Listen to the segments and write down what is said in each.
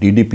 DDP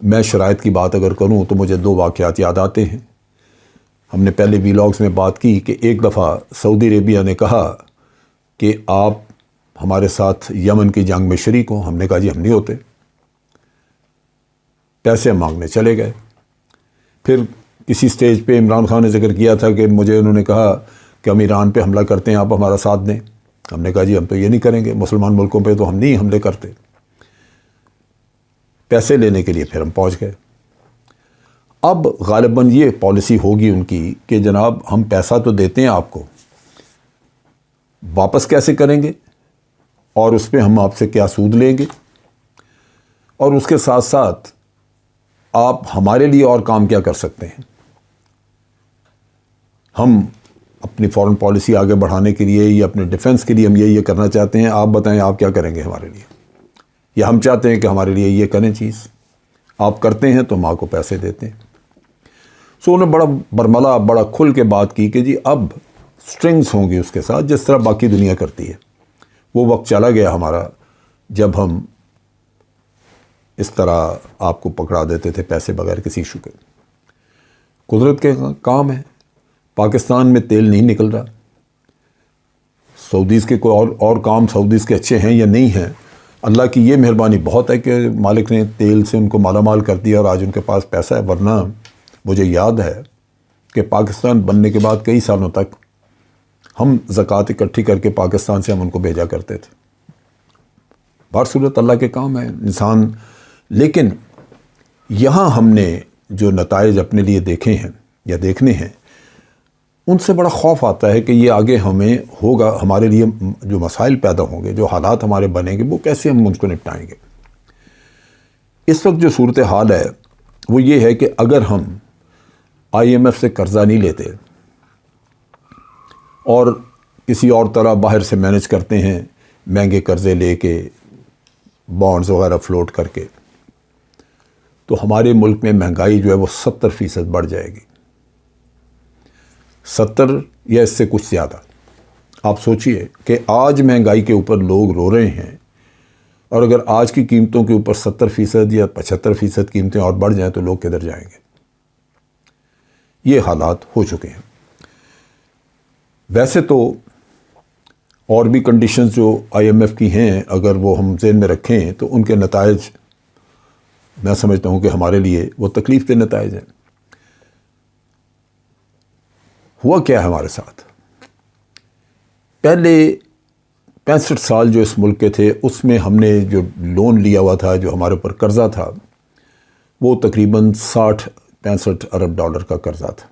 میں شرائط کی بات اگر کروں تو مجھے 2 واقعات یاد آتے ہیں۔ ہم نے پہلے ویلاگز میں بات کی کہ ایک دفعہ سعودی عربیہ نے کہا کہ آپ ہمارے ساتھ یمن کی جنگ میں شریک ہوں۔ ہم نے کہا جی ہم نہیں ہوتے، پیسے مانگنے چلے گئے۔ پھر کسی سٹیج پہ عمران خان نے ذکر کیا تھا کہ مجھے انہوں نے کہا کہ ہم ایران پہ حملہ کرتے ہیں، آپ ہمارا ساتھ دیں۔ ہم نے کہا جی ہم تو یہ نہیں کریں گے، مسلمان ملکوں پہ تو ہم نہیں حملے کرتے۔ پیسے لینے کے لیے پھر ہم پہنچ گئے۔ اب غالباً یہ پالیسی ہوگی ان کی کہ جناب ہم پیسہ تو دیتے ہیں آپ کو، واپس کیسے کریں گے اور اس پہ ہم آپ سے کیا سود لیں گے، اور اس کے ساتھ ساتھ آپ ہمارے لیے اور کام کیا کر سکتے ہیں۔ ہم اپنی فارن پالیسی آگے بڑھانے کے لیے یا اپنے ڈیفنس کے لیے ہم یہ کرنا چاہتے ہیں، آپ بتائیں آپ کیا کریں گے ہمارے لیے، یا ہم چاہتے ہیں کہ ہمارے لیے یہ کریں چیز، آپ کرتے ہیں تو ہم آپ کو پیسے دیتے ہیں۔ سو انہوں نے بڑا برملا بڑا کھل کے بات کی کہ جی اب سٹرنگز ہوں گی اس کے ساتھ، جس طرح باقی دنیا کرتی ہے۔ وہ وقت چلا گیا ہمارا جب ہم اس طرح آپ کو پکڑا دیتے تھے پیسے بغیر کسی ایشو کے۔ قدرت کے کام ہے، پاکستان میں تیل نہیں نکل رہا، سعودیز کے کوئی اور کام سعودیز کے اچھے ہیں یا نہیں ہیں، اللہ کی یہ مہربانی بہت ہے کہ مالک نے تیل سے ان کو مالا مال کر دیا اور آج ان کے پاس پیسہ ہے، ورنہ مجھے یاد ہے کہ پاکستان بننے کے بعد کئی سالوں تک ہم زکوٰۃ اکٹھی کر کے پاکستان سے ہم ان کو بھیجا کرتے تھے۔ بہر صورت اللہ کے کام ہے انسان، لیکن یہاں ہم نے جو نتائج اپنے لیے دیکھے ہیں یا دیکھنے ہیں، ان سے بڑا خوف آتا ہے کہ یہ آگے ہمیں ہوگا، ہمارے لیے جو مسائل پیدا ہوں گے، جو حالات ہمارے بنیں گے، وہ کیسے ہم ان کو نپٹائیں گے۔ اس وقت جو صورتحال ہے وہ یہ ہے کہ اگر ہم IMF سے قرضہ نہیں لیتے اور کسی اور طرح باہر سے مینج کرتے ہیں، مہنگے قرضے لے کے، بانڈز وغیرہ فلوٹ کر کے، تو ہمارے ملک میں مہنگائی جو ہے وہ 70% بڑھ جائے گی، 70 یا اس سے کچھ زیادہ۔ آپ سوچئے کہ آج مہنگائی کے اوپر لوگ رو رہے ہیں، اور اگر آج کی قیمتوں کے اوپر 70% یا 75% قیمتیں اور بڑھ جائیں تو لوگ کدھر جائیں گے۔ یہ حالات ہو چکے ہیں۔ ویسے تو اور بھی کنڈیشنز جو IMF کی ہیں اگر وہ ہم ذہن میں رکھیں تو ان کے نتائج میں سمجھتا ہوں کہ ہمارے لیے وہ تکلیف دہ نتائج ہیں۔ ہوا کیا ہے ہمارے ساتھ؟ پہلے 65 سال جو اس ملک کے تھے اس میں ہم نے جو لون لیا ہوا تھا، جو ہمارے اوپر قرضہ تھا، وہ تقریباً 65 ارب ڈالر کا قرضہ تھا۔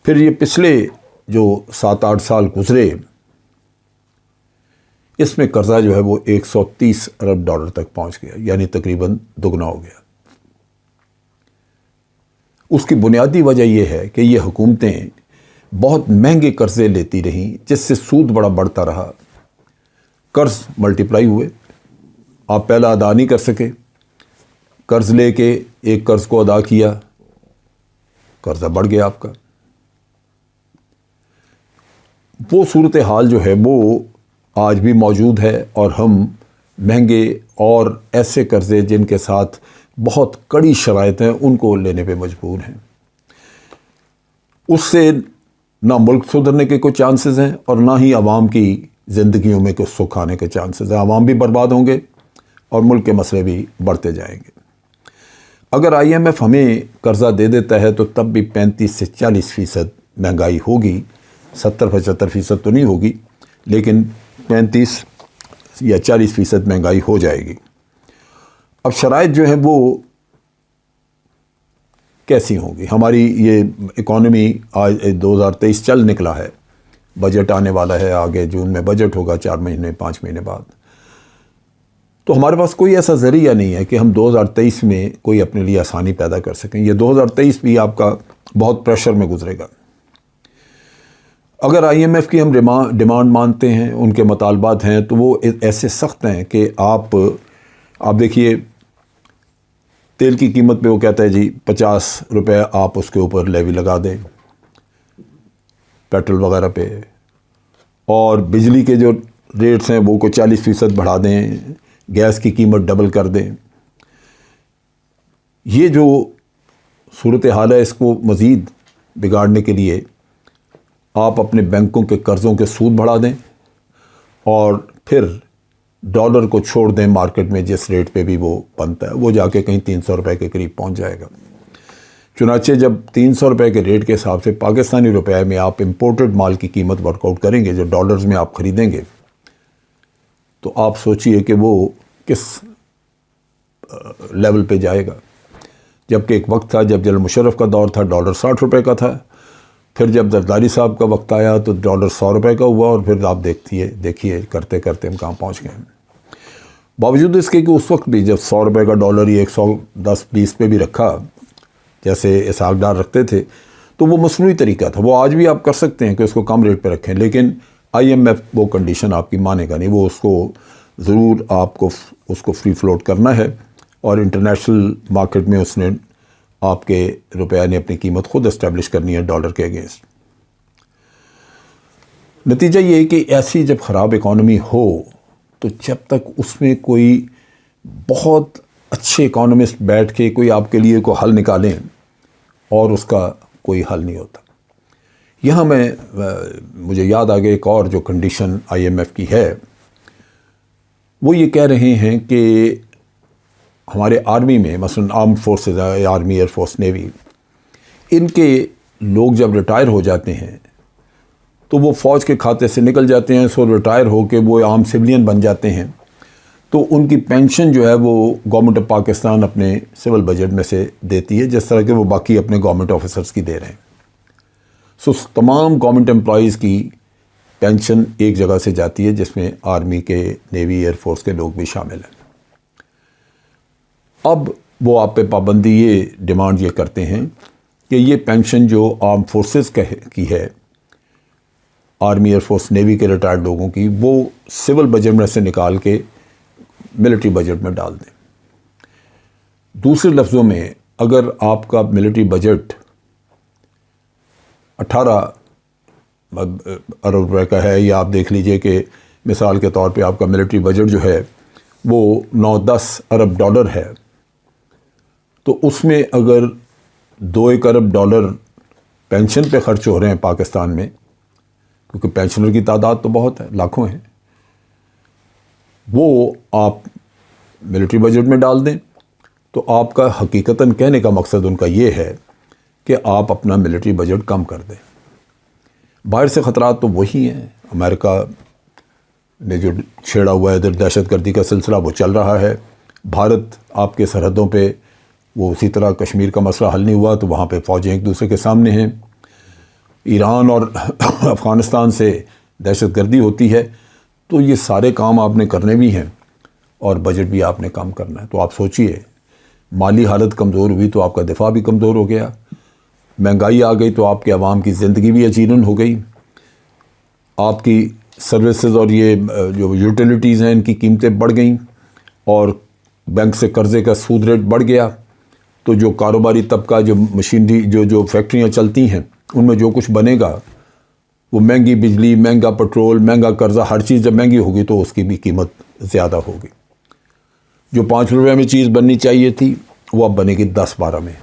پھر یہ پچھلے جو 7-8 سال گزرے، اس میں قرضہ جو ہے وہ 130 ارب ڈالر تک پہنچ گیا، یعنی تقریباً دگنا ہو گیا۔ اس کی بنیادی وجہ یہ ہے کہ یہ حکومتیں بہت مہنگے قرضے لیتی رہیں، جس سے سود بڑا بڑھتا رہا، قرض ملٹیپلائی ہوئے، آپ پہلا ادا نہیں کر سکے، قرض لے کے ایک قرض کو ادا کیا، قرضہ بڑھ گیا آپ کا۔ وہ صورتحال جو ہے وہ آج بھی موجود ہے، اور ہم مہنگے اور ایسے قرضے جن کے ساتھ بہت کڑی شرائط ہیں ان کو لینے پہ مجبور ہیں۔ اس سے نہ ملک سدھرنے کے کوئی چانسز ہیں اور نہ ہی عوام کی زندگیوں میں کوئی سکھ آنے کے چانسز ہیں۔ عوام بھی برباد ہوں گے اور ملک کے مسئلے بھی بڑھتے جائیں گے۔ اگر IMF ہمیں قرضہ دے دیتا ہے تو تب بھی 35 سے 40% مہنگائی ہوگی، 70-75% تو نہیں ہوگی، لیکن 35 یا 40% مہنگائی ہو جائے گی۔ اب شرائط جو ہیں وہ کیسی ہوں گی؟ ہماری یہ اکانومی آج 2023 چل نکلا ہے، بجٹ آنے والا ہے، آگے جون میں بجٹ ہوگا، 4 مہینے 5 مہینے بعد، تو ہمارے پاس کوئی ایسا ذریعہ نہیں ہے کہ ہم 2023 میں کوئی اپنے لیے آسانی پیدا کر سکیں۔ یہ 2023 بھی آپ کا بہت پریشر میں گزرے گا۔ اگر IMF کی ہم ڈیمانڈ مانتے ہیں، ان کے مطالبات ہیں، تو وہ ایسے سخت ہیں کہ آپ دیکھیے تیل کی قیمت پہ وہ کہتا ہے جی 50 روپے آپ اس کے اوپر لیوی لگا دیں پیٹرول وغیرہ پہ، اور بجلی کے جو ریٹس ہیں وہ کو 40% بڑھا دیں، گیس کی قیمت ڈبل کر دیں۔ یہ جو صورتحال ہے اس کو مزید بگاڑنے کے لیے آپ اپنے بینکوں کے قرضوں کے سود بڑھا دیں اور پھر ڈالر کو چھوڑ دیں مارکیٹ میں جس ریٹ پہ بھی وہ بنتا ہے، وہ جا کے کہیں 300 روپے کے قریب پہنچ جائے گا۔ چنانچہ جب 300 روپے کے ریٹ کے حساب سے پاکستانی روپے میں آپ امپورٹڈ مال کی قیمت ورک آؤٹ کریں گے، جو ڈالرز میں آپ خریدیں گے، تو آپ سوچئے کہ وہ کس لیول پہ جائے گا۔ جبکہ ایک وقت تھا جب جنرل مشرف کا دور تھا، ڈالر 60 روپے کا تھا، پھر جب زرداری صاحب کا وقت آیا تو ڈالر 100 روپے کا ہوا، اور پھر آپ دیکھیے کرتے کرتے ہم کہاں پہنچ گئے ہیں۔ باوجود اس کے کہ اس وقت بھی جب 100 روپے کا ڈالر ہی 110-120 پہ بھی رکھا جیسے اسحاق ڈار رکھتے تھے، تو وہ مصنوعی طریقہ تھا۔ وہ آج بھی آپ کر سکتے ہیں کہ اس کو کم ریٹ پہ رکھیں، لیکن IMF وہ کنڈیشن آپ کی مانے گا نہیں، وہ اس کو ضرور آپ کو اس کو فری فلوٹ کرنا ہے، اور انٹرنیشنل مارکیٹ میں اس نے آپ کے روپیہ نے اپنی قیمت خود اسٹیبلش کرنی ہے ڈالر کے اگینسٹ۔ نتیجہ یہ ہے کہ ایسی جب خراب اکانومی ہو تو جب تک اس میں کوئی بہت اچھے اکانومسٹ بیٹھ کے کوئی آپ کے لیے کوئی حل نکالیں، اور اس کا کوئی حل نہیں ہوتا۔ یہاں مجھے یاد آ گیا ایک اور جو کنڈیشن IMF کی ہے، وہ یہ کہہ رہے ہیں کہ ہمارے آرمی میں مثلا arm forces, army, air force, navy, ان کے لوگ جب ریٹائر ہو جاتے ہیں تو وہ فوج کے کھاتے سے نکل جاتے ہیں، سو ریٹائر ہو کے وہ عام سویلین بن جاتے ہیں، تو ان کی پینشن جو ہے وہ گورنمنٹ آف پاکستان اپنے سول بجٹ میں سے دیتی ہے، جس طرح کہ وہ باقی اپنے گورنمنٹ آفیسرز کی دے رہے ہیں۔ سو تمام گورنمنٹ امپلائیز کی پینشن ایک جگہ سے جاتی ہے، جس میں آرمی کے، نیوی، ایئر فورس کے لوگ بھی شامل ہیں۔ اب وہ آپ پہ پابندی یہ ڈیمانڈ یہ کرتے ہیں کہ یہ پینشن جو آرم فورسز کی ہے، آرمی، ایئر فورس، نیوی کے ریٹائرڈ لوگوں کی، وہ سول بجٹ میں سے نکال کے ملٹری بجٹ میں ڈال دیں۔ دوسرے لفظوں میں، اگر آپ کا ملٹری بجٹ 18 ارب روپے کا ہے، یا آپ دیکھ لیجئے کہ مثال کے طور پہ آپ کا ملٹری بجٹ جو ہے وہ 9-10 ارب ڈالر ہے، تو اس میں اگر 2 ارب ڈالر پینشن پہ خرچ ہو رہے ہیں پاکستان میں، کیونکہ پینشنر کی تعداد تو بہت ہے، لاکھوں ہیں، وہ آپ ملٹری بجٹ میں ڈال دیں، تو آپ کا حقیقتاً کہنے کا مقصد ان کا یہ ہے کہ آپ اپنا ملٹری بجٹ کم کر دیں۔ باہر سے خطرات تو وہی ہیں، امریکہ نے جو چھیڑا ہوا ہے ادھر دہشت گردی کا سلسلہ وہ چل رہا ہے، بھارت آپ کے سرحدوں پہ وہ اسی طرح کشمیر کا مسئلہ حل نہیں ہوا تو وہاں پہ فوجیں ایک دوسرے کے سامنے ہیں، ایران اور افغانستان سے دہشت گردی ہوتی ہے، تو یہ سارے کام آپ نے کرنے بھی ہیں اور بجٹ بھی آپ نے کم کرنا ہے۔ تو آپ سوچئے، مالی حالت کمزور ہوئی تو آپ کا دفاع بھی کمزور ہو گیا، مہنگائی آ گئی تو آپ کے عوام کی زندگی بھی اجیرن ہو گئی، آپ کی سروسز اور یہ جو یوٹیلیٹیز ہیں ان کی قیمتیں بڑھ گئیں، اور بینک سے قرضے کا سود ریٹ بڑھ گیا، تو جو کاروباری طبقہ، جو مشینری، جو فیکٹریاں چلتی ہیں، ان میں جو کچھ بنے گا وہ مہنگی بجلی، مہنگا پٹرول، مہنگا قرضہ، ہر چیز جب مہنگی ہوگی تو اس کی بھی قیمت زیادہ ہوگی۔ جو 5 روپے میں چیز بننی چاہیے تھی وہ اب بنے گی 10-12 میں۔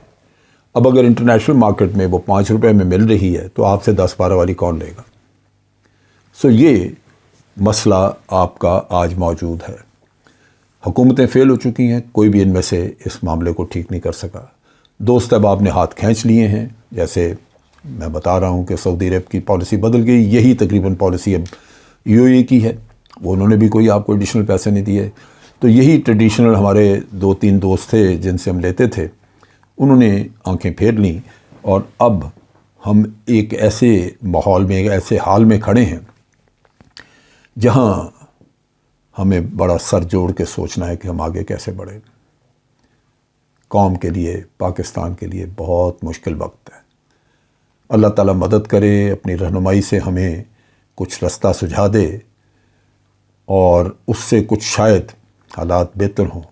اب اگر انٹرنیشنل مارکیٹ میں وہ 5 روپے میں مل رہی ہے تو آپ سے 10-12 والی کون لے گا؟ سو یہ مسئلہ آپ کا آج موجود ہے۔ حکومتیں فیل ہو چکی ہیں، کوئی بھی ان میں سے اس معاملے کو ٹھیک نہیں کر سکا۔ دوست اب آپ نے ہاتھ کھینچ لیے ہیں، جیسے میں بتا رہا ہوں کہ سعودی عرب کی پالیسی بدل گئی، یہی تقریباً پالیسی اب UAE کی ہے، وہ انہوں نے بھی کوئی آپ کو ایڈیشنل پیسے نہیں دیے۔ تو یہی ٹریڈیشنل ہمارے 2-3 دوست تھے جن سے ہم لیتے تھے، انہوں نے آنکھیں پھیر لیں، اور اب ہم ایک ایسے ماحول میں، ایک ایسے حال میں کھڑے ہیں جہاں ہمیں بڑا سر جوڑ کے سوچنا ہے کہ ہم آگے کیسے بڑھیں۔ قوم کے لیے، پاکستان کے لیے بہت مشکل وقت ہے۔ اللہ تعالیٰ مدد کرے، اپنی رہنمائی سے ہمیں کچھ رستہ سجھا دے، اور اس سے کچھ شاید حالات بہتر ہوں،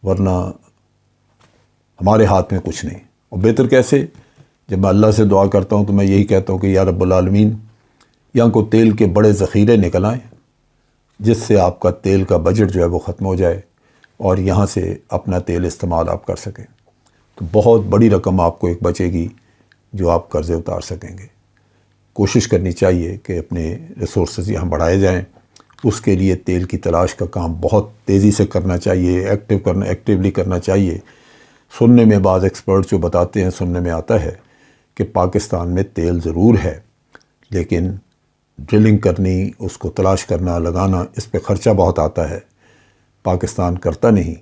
ورنہ ہمارے ہاتھ میں کچھ نہیں۔ اور بہتر کیسے؟ جب میں اللہ سے دعا کرتا ہوں تو میں یہی کہتا ہوں کہ یا رب العالمین، یہاں کو تیل کے بڑے ذخیرے نکل آئیں، جس سے آپ کا تیل کا بجٹ جو ہے وہ ختم ہو جائے، اور یہاں سے اپنا تیل استعمال آپ کر سکیں، تو بہت بڑی رقم آپ کو ایک بچے گی جو آپ قرضے اتار سکیں گے۔ کوشش کرنی چاہیے کہ اپنے ریسورسز یہاں بڑھائے جائیں، اس کے لیے تیل کی تلاش کا کام بہت تیزی سے کرنا چاہیے، ایکٹیولی کرنا چاہیے۔ سننے میں بعض ایکسپرٹ جو بتاتے ہیں، سننے میں آتا ہے کہ پاکستان میں تیل ضرور ہے، لیکن ڈرلنگ کرنی، اس کو تلاش کرنا، لگانا، اس پہ خرچہ بہت آتا ہے، پاکستان کرتا نہیں۔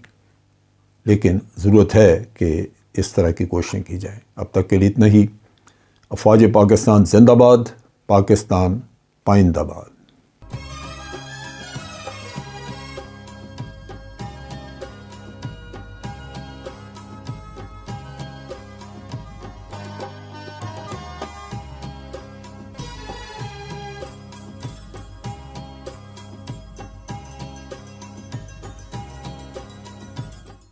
لیکن ضرورت ہے کہ اس طرح کی کوششیں کی جائیں۔ اب تک کے لیے اتنا ہی۔ افواج پاکستان زندہ باد، پاکستان پائندہ باد۔